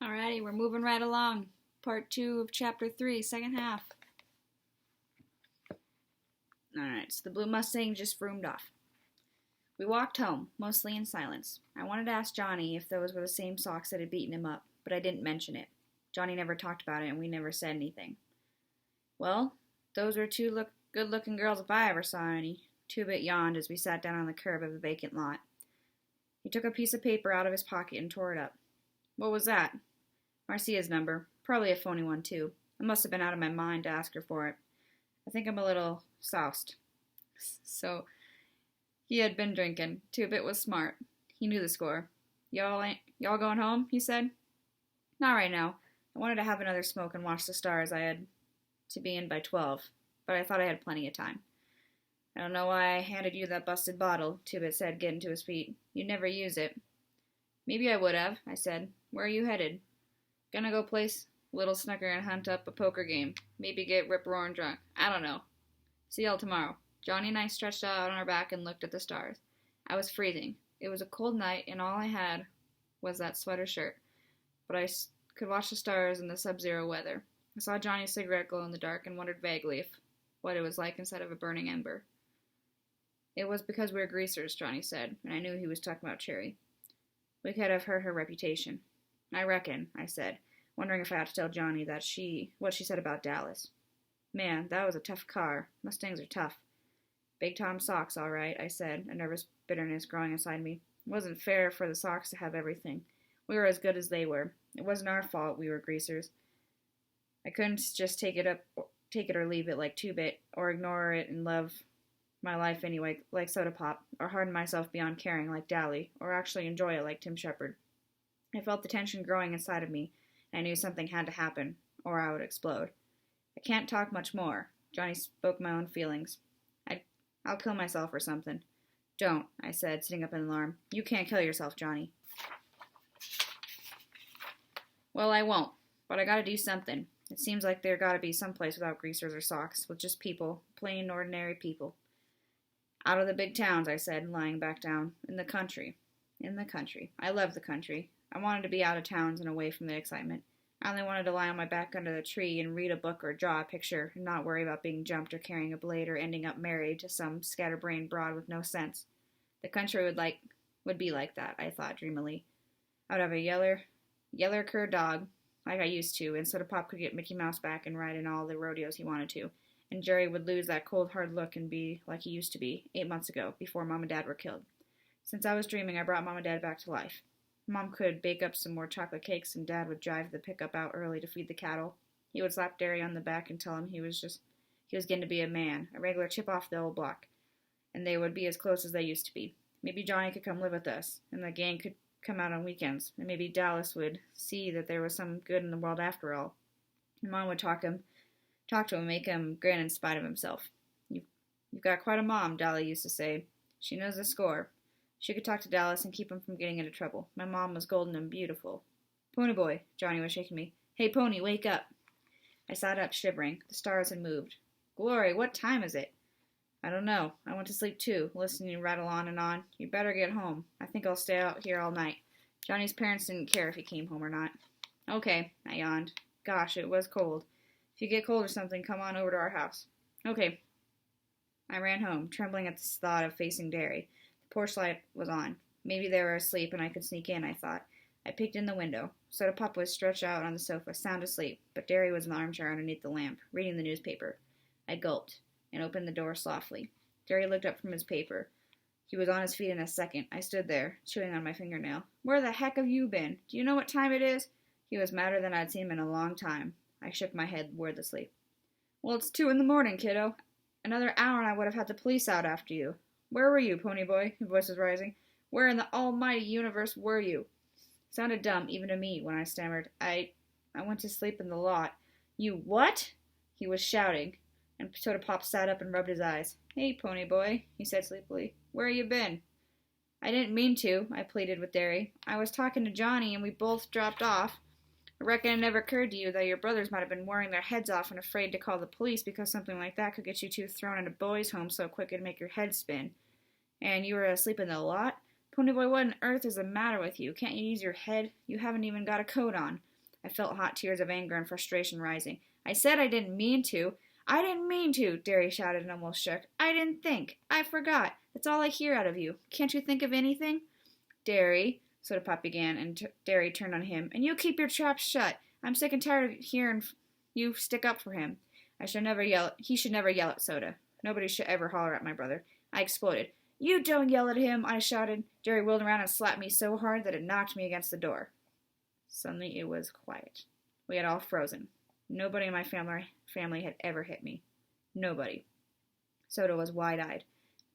Alrighty, we're moving right along. Part 2 of Chapter 3, second half. Alright, so the Blue Mustang just roomed off. We walked home, mostly in silence. I wanted to ask Johnny if those were the same socks that had beaten him up, but I didn't mention it. Johnny never talked about it, and we never said anything. Well, those were two good-looking girls if I ever saw any. Two-Bit yawned as we sat down on the curb of the vacant lot. He took a piece of paper out of his pocket and tore it up. What was that? Marcia's number. Probably a phony one, too. I must have been out of my mind to ask her for it. I think I'm a little soused. So, he had been drinking. Two-Bit was smart. He knew the score. Y'all going home? He said. Not right now. I wanted to have another smoke and watch the stars. I had to be in by 12, but I thought I had plenty of time. I don't know why I handed you that busted bottle, Two-Bit said, getting to his feet. You'd never use it. Maybe I would have, I said. Where are you headed? Gonna go place Little Snooker and hunt up a poker game. Maybe get rip-roaring drunk. I don't know. See y'all tomorrow. Johnny and I stretched out on our back and looked at the stars. I was freezing. It was a cold night, and all I had was that sweater shirt. But I could watch the stars in the sub-zero weather. I saw Johnny's cigarette glow in the dark and wondered vaguely what it was like inside of a burning ember. It was because we were greasers, Johnny said, and I knew he was talking about Cherry. We could have hurt her reputation. I reckon, I said, wondering if I ought to tell Johnny what she said about Dallas. Man, that was a tough car. Mustangs are tough. Big Tom socks, all right, I said, a nervous bitterness growing inside me. It wasn't fair for the socks to have everything. We were as good as they were. It wasn't our fault we were greasers. I couldn't just take it or leave it like Two-Bit, or ignore it and love my life anyway like Soda Pop, or harden myself beyond caring like Dally, or actually enjoy it like Tim Shepard. I felt the tension growing inside of me, and I knew something had to happen, or I would explode. I can't talk much more. Johnny spoke my own feelings. I'll kill myself or something. Don't, I said, sitting up in alarm. You can't kill yourself, Johnny. Well, I won't, but I gotta do something. It seems like there gotta be some place without greasers or socks, with just people, plain, ordinary people. Out of the big towns, I said, lying back down. In the country. In the country. I love the country. I wanted to be out of towns and away from the excitement. I only wanted to lie on my back under the tree and read a book or draw a picture and not worry about being jumped or carrying a blade or ending up married to some scatterbrained broad with no sense. The country would be like that, I thought dreamily. I would have a yeller cur dog, like I used to, and Soda Pop could get Mickey Mouse back and ride in all the rodeos he wanted to. And Jerry would lose that cold, hard look and be like he used to be 8 months ago, before Mom and Dad were killed. Since I was dreaming, I brought Mom and Dad back to life. Mom could bake up some more chocolate cakes, and Dad would drive the pickup out early to feed the cattle. He would slap Derry on the back and tell him he was getting to be a man, a regular chip off the old block, and they would be as close as they used to be. Maybe Johnny could come live with us, and the gang could come out on weekends, and maybe Dallas would see that there was some good in the world after all. And Mom would talk to him and make him grin in spite of himself. You've got quite a mom, Dolly used to say. She knows the score. She could talk to Dallas and keep him from getting into trouble. My mom was golden and beautiful. Pony boy, Johnny was shaking me. Hey, Pony, wake up. I sat up, shivering. The stars had moved. Glory, what time is it? I don't know. I went to sleep too, listening to rattle on and on. You'd better get home. I think I'll stay out here all night. Johnny's parents didn't care if he came home or not. Okay, I yawned. Gosh, it was cold. If you get cold or something, come on over to our house. Okay. I ran home, trembling at the thought of facing Derry. The porch light was on. Maybe they were asleep and I could sneak in, I thought. I peeked in the window. Soda Pop was stretched out on the sofa, sound asleep, but Derry was in the armchair underneath the lamp, reading the newspaper. I gulped and opened the door softly. Derry looked up from his paper. He was on his feet in a second. I stood there, chewing on my fingernail. Where the heck have you been? Do you know what time it is? He was madder than I'd seen him in a long time. I shook my head wordlessly. Well, it's 2 a.m, kiddo. Another hour and I would have had the police out after you. Where were you, Pony boy? His voice was rising. Where in the almighty universe were you? It sounded dumb, even to me, when I stammered. I went to sleep in the lot. You what? He was shouting, and Soda Pop sat up and rubbed his eyes. Hey, Pony boy, he said sleepily. Where you been? I didn't mean to, I pleaded with Derry. I was talking to Johnny, and we both dropped off. I reckon it never occurred to you that your brothers might have been worrying their heads off and afraid to call the police because something like that could get you two thrown in a boys' home so quick it'd make your head spin. And you were asleep in the lot? Ponyboy, what on earth is the matter with you? Can't you use your head? You haven't even got a coat on. I felt hot tears of anger and frustration rising. I said I didn't mean to. I didn't mean to, Derry shouted and almost shook. I didn't think. I forgot. That's all I hear out of you. Can't you think of anything? Derry, Soda Pop began, and Derry turned on him. And you keep your trap shut. I'm sick and tired of hearing you stick up for him. He should never yell at Soda. Nobody should ever holler at my brother. I exploded. You don't yell at him, I shouted. Derry wheeled around and slapped me so hard that it knocked me against the door. Suddenly it was quiet. We had all frozen. Nobody in my family had ever hit me. Nobody. Soda was wide-eyed.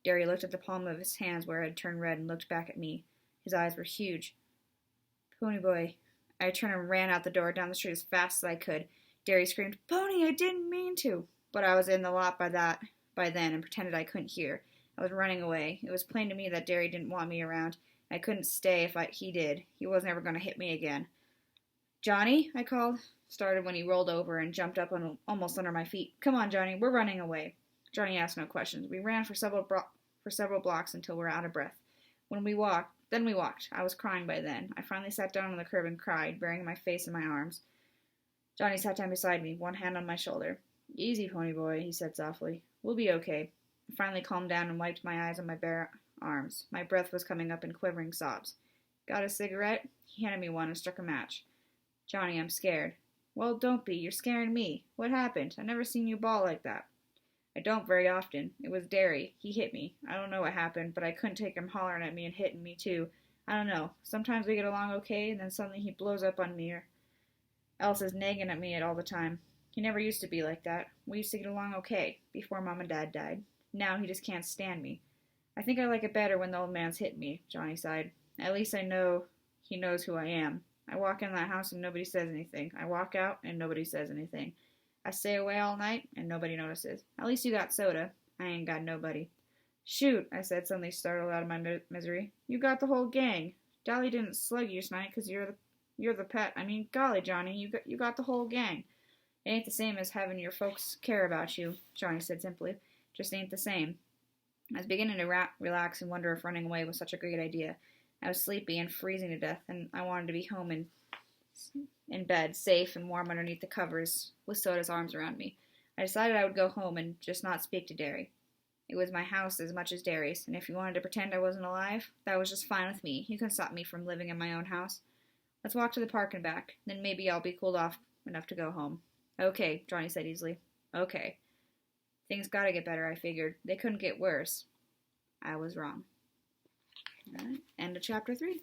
Derry looked at the palm of his hands where it had turned red and looked back at me. His eyes were huge. Pony boy. I turned and ran out the door down the street as fast as I could. Derry screamed, Pony, I didn't mean to. But I was in the lot by then and pretended I couldn't hear. I was running away. It was plain to me that Derry didn't want me around. I couldn't stay if he did. He wasn't ever going to hit me again. Johnny, I called. Started when he rolled over and jumped up almost under my feet. Come on, Johnny, we're running away. Johnny asked no questions. We ran for several blocks until we were out of breath. Then we walked. I was crying by then. I finally sat down on the curb and cried, burying my face in my arms. Johnny sat down beside me, one hand on my shoulder. Easy, Pony boy, he said softly. We'll be okay. I finally calmed down and wiped my eyes on my bare arms. My breath was coming up in quivering sobs. Got a cigarette? He handed me one and struck a match. Johnny, I'm scared. Well, don't be. You're scaring me. What happened? I've never seen you bawl like that. I don't very often. It was Derry. He hit me. I don't know what happened, but I couldn't take him hollering at me and hitting me too. I don't know. Sometimes we get along okay, and then suddenly he blows up on me, or else is nagging at me all the time. He never used to be like that. We used to get along okay, before Mom and Dad died. Now he just can't stand me. I think I like it better when the old man's hitting me, Johnny sighed. At least I know he knows who I am. I walk in that house and nobody says anything. I walk out and nobody says anything. I stay away all night and nobody notices. At least you got Soda. I ain't got nobody. Shoot, I said, suddenly startled out of my misery. You got the whole gang. Dolly didn't slug you tonight because you're the pet. I mean, golly, Johnny, you got the whole gang. It ain't the same as having your folks care about you, Johnny said simply. Just ain't the same. I was beginning to relax and wonder if running away was such a great idea. I was sleepy and freezing to death, and I wanted to be home in bed, safe and warm underneath the covers, with Soda's arms around me. I decided I would go home and just not speak to Derry. It was my house as much as Derry's, and if you wanted to pretend I wasn't alive, that was just fine with me. You couldn't stop me from living in my own house. Let's walk to the park and back. Then maybe I'll be cooled off enough to go home. Okay, Johnny said easily. Okay. Things gotta get better, I figured. They couldn't get worse. I was wrong. All right, end of chapter 3.